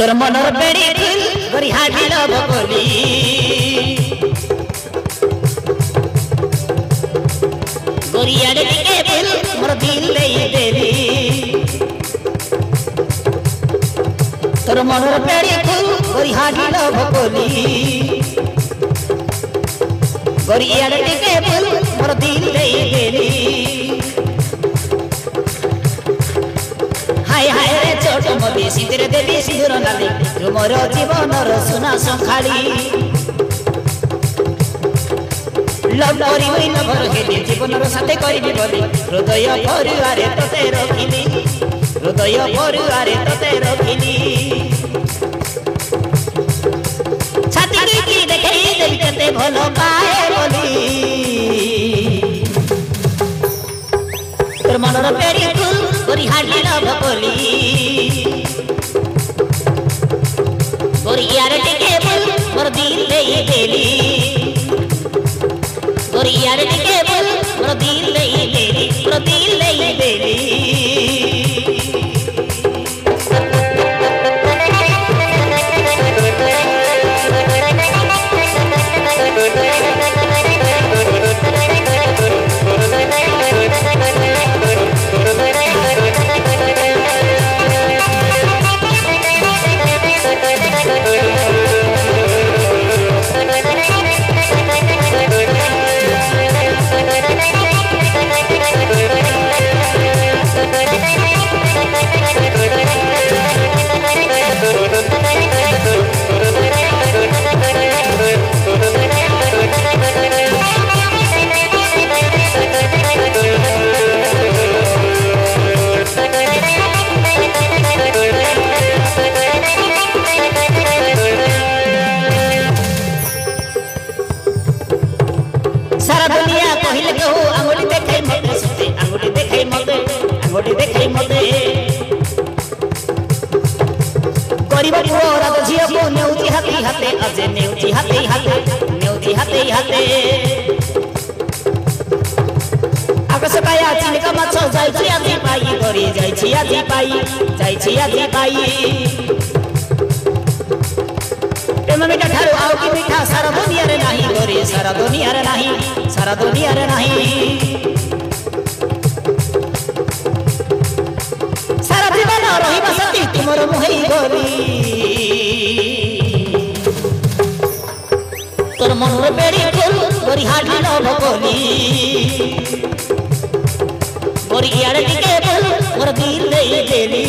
तोर मनर बेड़ी फुल गरी हाडिल बकली गोरियाड़े टिके फुल मोर दिल देई देली तोर मनर बेड़ी फुल गरी हाडिल बकली गोरियाड़े टिके फुल मोर दिल देई देली हाय हाय रे छोट मोदी सिंदूर देवी सिंदूर नाली तुमर जीवन सुना संखाड़ी लव करी होई न घर हेली जीवन साथे करबी बोली हृदय परिवारे तते रखिली हृदय परिवारे तते रखिली छाती की देखई देवी कते भलो पाए बोली तोर मनर पेरी फुल गोरी हाडिल बकली गोरियार टिके फुल मोर दिल देई देली गोरियार टिके फुल मोर दिल देई देली मोर दिल देई देली सारा दुनिया कहिले कहू अंगुली देखै मते सुते अंगुली देखै मते गरीब पुओ रात झियो को नेउती हाथी हाथे अजे नेउती हाथे आकाश काया चिनका माछ जाइछि आजी पाई गरी जाइछि आजी पाई प्रेम मिठा ठारू आउ की मिठा सारा दुनिया रे नाही गोरी सारा दुनिया रे नाही सारा जीवन रहिबा सती तुमर मुहई गोरी तोर मनर बेड़ी फुल गोरी हाडिल बकली गोरियार टिके फुल मोर दिल देई देली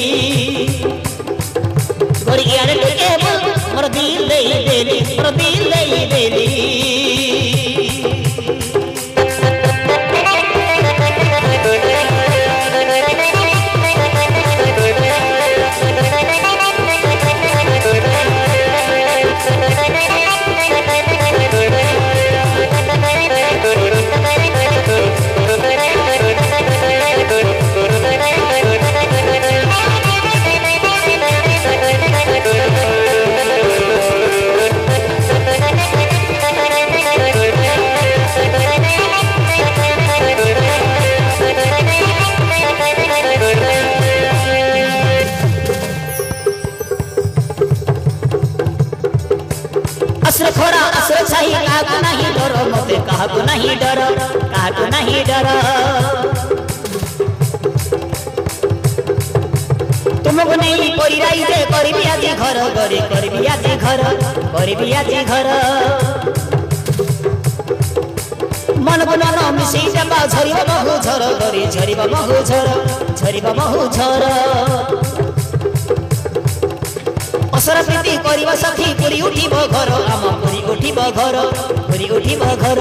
गोरियार टिके फुल मोर दिल देई देली मोर दिल देई देली असुर खोरा असुर छाई काहको नहीं डर मते काहको नहीं डर तुमको नहीं कोई राई दे करबी आजी घर गरे करबी आजी घर मन को मन मिसी जबा झरिबा बहु झर गरी झरिबा बहु झर असर प्रीति करिबा सखी पुरी उठिब घर आम पुरी उठिब घर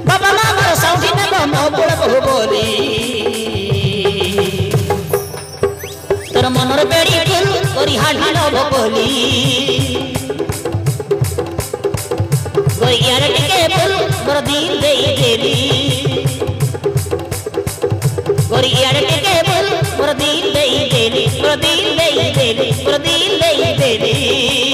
बाबा मामर साउथी नेब मो बुढ़ बहु बोली तोर मनर बेड़ी फुल गोरी हाडिल बकली गोरियार टिके फुल मोर दिल देई देली गोरियार टिके फुल मोर दिल देई देली मोर दिल देई देली